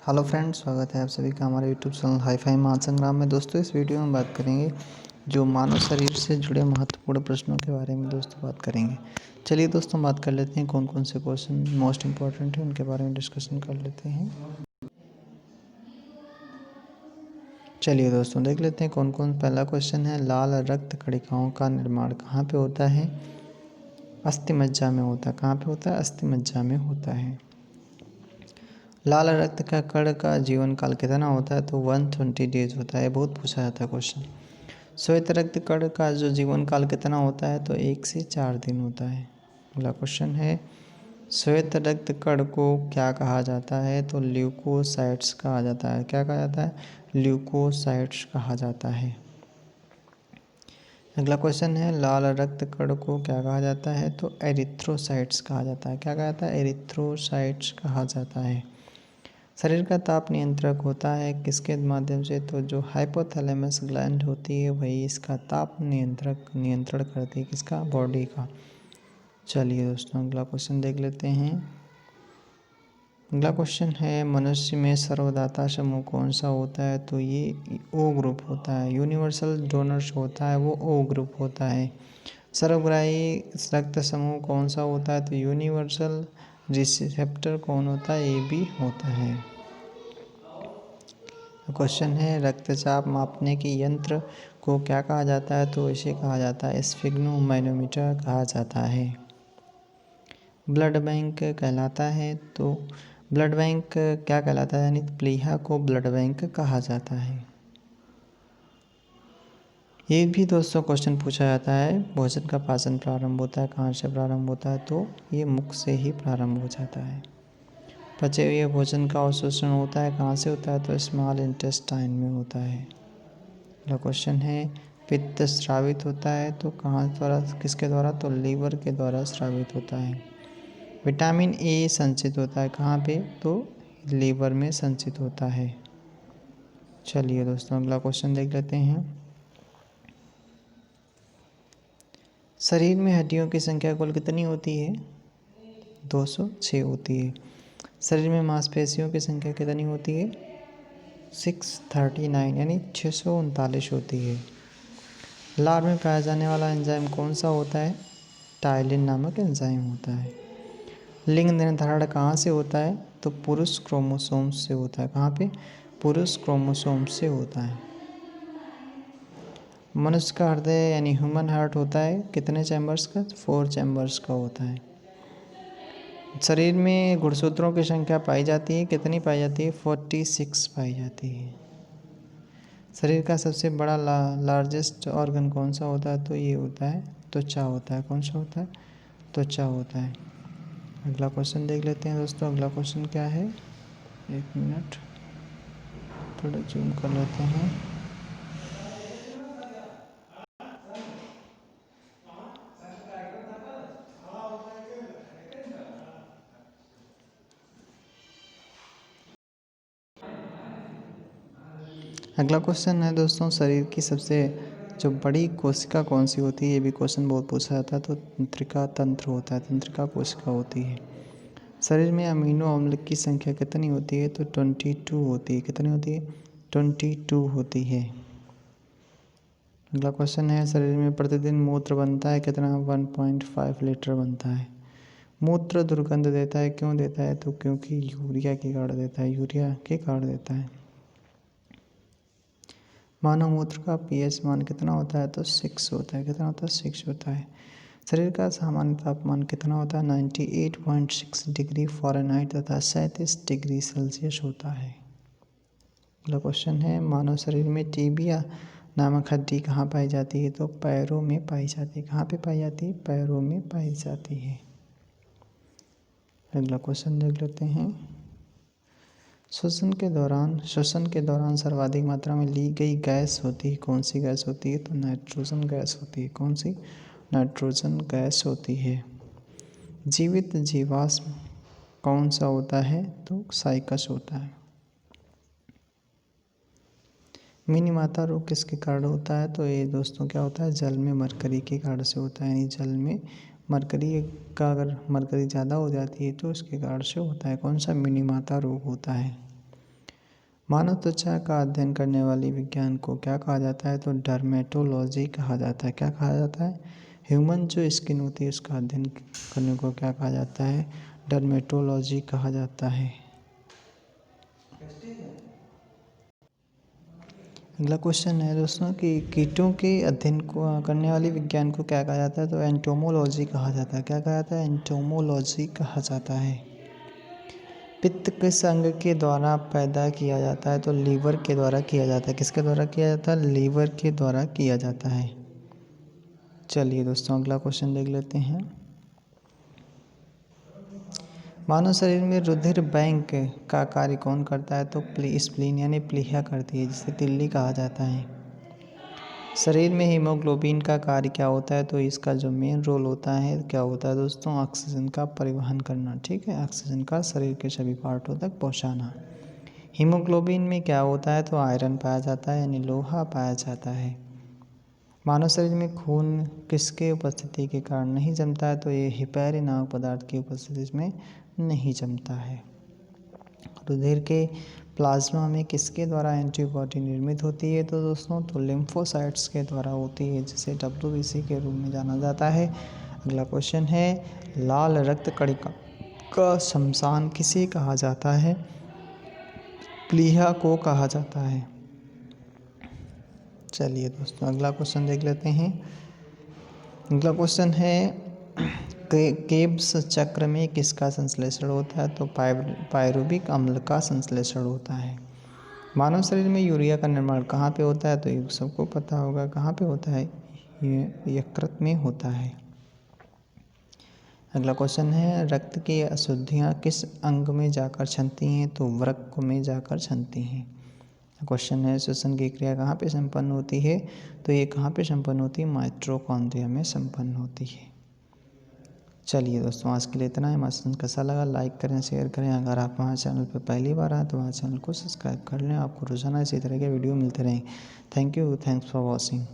Hello friends, स्वागत है आप सभी का हमारे यूट्यूब चैनल हाई फाई महासंग्राम में। दोस्तों, इस वीडियो में बात करेंगे जो मानव शरीर से जुड़े महत्वपूर्ण प्रश्नों के बारे में दोस्तों बात करेंगे। चलिए दोस्तों, बात कर लेते हैं कौन कौन से क्वेश्चन मोस्ट इंपॉर्टेंट है उनके बारे में डिस्कशन कर लेते हैं। चलिए दोस्तों, देख लेते हैं कौन कौन। पहला क्वेश्चन है, लाल रक्त कणिकाओं का निर्माण कहाँ पे होता है? अस्थिमज्जा में होता है। कहाँ पे होता है? अस्थिमज्जा में होता है। लाल रक्त का कण का जीवन काल कितना होता है? तो 120 डेज होता है। बहुत पूछा जाता है क्वेश्चन। श्वेत रक्त कण का जो जीवन काल कितना होता है? तो 1 से 4 दिन होता है। अगला क्वेश्चन है, श्वेत रक्त कण को क्या कहा जाता है? तो ल्यूकोसाइट्स कहा जाता है। क्या कहा जाता है? ल्यूकोसाइट्स कहा जाता है। अगला क्वेश्चन है, लाल रक्त कण को क्या कहा जाता है? तो एरिथ्रोसाइट्स कहा जाता है। क्या कहा जाता है? एरिथ्रोसाइट्स कहा जाता है। शरीर का ताप नियंत्रक होता है किसके माध्यम से? तो जो हाइपोथैलेमस ग्लैंड होती है वही इसका ताप नियंत्रण करती है। किसका? बॉडी का। चलिए दोस्तों, अगला क्वेश्चन देख लेते हैं। अगला क्वेश्चन है, मनुष्य में सर्वदाता समूह कौन सा होता है? तो ये ओ ग्रुप होता है। यूनिवर्सल डोनर्स होता है वो ओ ग्रुप होता है। सर्वग्राही रक्त समूह कौन सा होता है? तो यूनिवर्सल रिसेप्टर कौन होता है? ए बी होता है। क्वेश्चन है, रक्तचाप मापने के यंत्र को क्या कहा जाता है? तो इसे कहा जाता है स्फिग्नोमैनोमीटर कहा जाता है। ब्लड बैंक कहलाता है तो ब्लड बैंक क्या कहलाता है? यानी प्लीहा को ब्लड बैंक कहा जाता है। ये भी दोस्तों क्वेश्चन पूछा जाता है, भोजन का पाचन प्रारंभ होता है कहाँ से प्रारंभ होता है? तो ये मुख से ही प्रारंभ हो जाता है। पचे हुए भोजन का अवशोषण होता है कहाँ से होता है? तो स्मॉल इंटेस्टाइन में होता है। अगला क्वेश्चन है, पित्त स्रावित होता है तो कहाँ द्वारा, किसके द्वारा? तो लीवर के द्वारा स्रावित होता है। विटामिन ए संचित होता है कहाँ पे? तो लीवर में संचित होता है। चलिए दोस्तों, अगला क्वेश्चन देख लेते हैं। शरीर में हड्डियों की संख्या कुल कितनी होती है? 206 होती है। शरीर में मांसपेशियों की संख्या कितनी होती है? 639 यानी 639 होती है। लार में पाया जाने वाला एंजाइम कौन सा होता है? टाइलिन नामक एंजाइम होता है। लिंग निर्धारण कहाँ से होता है? तो पुरुष क्रोमोसोम से होता है। कहाँ पे? पुरुष क्रोमोसोम से होता है। मनुष्य का हृदय यानी ह्यूमन हार्ट होता है कितने चैम्बर्स का? 4 चैम्बर्स का होता है। शरीर में गुणसूत्रों की संख्या पाई जाती है कितनी पाई जाती है? 46 पाई जाती है। शरीर का सबसे बड़ा लार्जेस्ट ऑर्गन कौन सा होता है? तो ये होता है त्वचा होता है। कौन सा होता है? त्वचा होता है। अगला क्वेश्चन देख लेते हैं दोस्तों। अगला क्वेश्चन क्या है? एक मिनट, थोड़ा जूम कर लेते हैं। अगला क्वेश्चन है दोस्तों, शरीर की सबसे जो बड़ी कोशिका कौन सी होती है? ये भी क्वेश्चन बहुत पूछा जाता है। तो तंत्रिका तंत्र होता है, तंत्रिका कोशिका होती है। शरीर में अमीनो अम्ल की संख्या कितनी होती है? तो 22 होती है। कितनी होती है? 22 होती है। अगला क्वेश्चन है, शरीर में प्रतिदिन मूत्र बनता है कितना? 1.5 लीटर बनता है। मूत्र दुर्गंध देता है, क्यों देता है? तो क्योंकि यूरिया के कारण देता है, यूरिया के कारण देता है। मानव मूत्र का पीएच मान कितना होता है? तो 6 होता है। कितना होता है? 6 होता है। शरीर का सामान्य तापमान कितना होता है? 98.6 डिग्री फ़ारेनहाइट तथा 37 डिग्री सेल्सियस होता है। अगला क्वेश्चन है, मानव शरीर में टिबिया नामक हड्डी कहाँ पाई जाती है? तो पैरों में पाई जाती है। कहाँ पे पाई जाती है? पैरों में पाई जाती है। अगला क्वेश्चन देख लेते हैं। श्वसन के दौरान सर्वाधिक मात्रा में ली गई गैस होती है कौन सी गैस होती है? तो नाइट्रोजन गैस होती है। कौन सी? नाइट्रोजन गैस होती है। जीवित जीवाश्म कौन सा होता है? तो साइकस होता है। मिनीमाता रोग किसके कारण होता है? तो ये दोस्तों क्या होता है? जल में मरकरी के कारण से होता है। यानी जल में मरकरी का, अगर मरकरी ज़्यादा हो जाती है तो उसके कारण से होता है। कौन सा? मिनीमाता रोग होता है। मानव त्वचा का अध्ययन करने वाली विज्ञान को क्या कहा जाता है? तो डर्मेटोलॉजी कहा जाता है। क्या कहा जाता है? ह्यूमन जो स्किन होती है उसका अध्ययन करने को क्या कहा जाता है? डर्मेटोलॉजी कहा जाता है। अगला क्वेश्चन है दोस्तों कि कीटों के अध्ययन को करने वाली विज्ञान को क्या कहा जाता है? तो एंटोमोलॉजी कहा जाता है। क्या कहा जाता है? एंटोमोलॉजी कहा जाता है। पित्त किस अंग के द्वारा पैदा किया जाता है? तो लीवर के द्वारा किया जाता है। किसके द्वारा किया जाता है? लीवर के द्वारा किया जाता है। चलिए दोस्तों अगला क्वेश्चन देख लेते हैं। मानव शरीर में रुधिर बैंक का कार्य कौन करता है? तो स्प्लीन यानी प्लीहा करती है, जिसे तिल्ली कहा जाता है। शरीर में हीमोग्लोबिन का कार्य क्या होता है? तो इसका जो मेन रोल होता है क्या होता है दोस्तों? ऑक्सीजन का परिवहन करना। ठीक है, ऑक्सीजन का शरीर के सभी पार्टों तक पहुंचाना। हीमोग्लोबिन में क्या होता है? तो आयरन पाया जाता है यानी लोहा पाया जाता है। मानव शरीर में खून किसके उपस्थिति के कारण नहीं जमता है? तो ये हिपैरिन नामक पदार्थ की उपस्थिति में नहीं जमता है। रुधिर के प्लाज्मा में किसके द्वारा एंटीबॉडी निर्मित होती है? तो दोस्तों तो लिम्फोसाइट्स के द्वारा होती है, जिसे WBC के रूप में जाना जाता है। अगला क्वेश्चन है, लाल रक्त कणिका का शमशान किसे कहा जाता है? प्लीहा को कहा जाता है। चलिए दोस्तों अगला क्वेश्चन देख लेते हैं। अगला क्वेश्चन है, केब्स चक्र में किसका संश्लेषण होता है? तो पायरुविक अम्ल का संश्लेषण होता है। मानव शरीर में यूरिया का निर्माण कहाँ पे होता है? तो ये सबको पता होगा कहाँ पे होता है, ये यकृत में होता है। अगला क्वेश्चन है, रक्त की अशुद्धियाँ किस अंग में जाकर छनती हैं? तो वृक्क में जाकर छनती हैं। क्वेश्चन है, श्वसन की क्रिया कहाँ पे संपन्न होती है? तो ये कहाँ पे संपन्न होती है? माइटोकॉन्ड्रिया में संपन्न होती है। चलिए दोस्तों आज के लिए इतना है। हमारा कैसा लगा लाइक करें, शेयर करें। अगर आप हमारे चैनल पर पहली बार आए तो हमारे चैनल को सब्सक्राइब कर लें। आपको रोजाना इसी तरह के वीडियो मिलते रहें। Thank you, thanks for watching.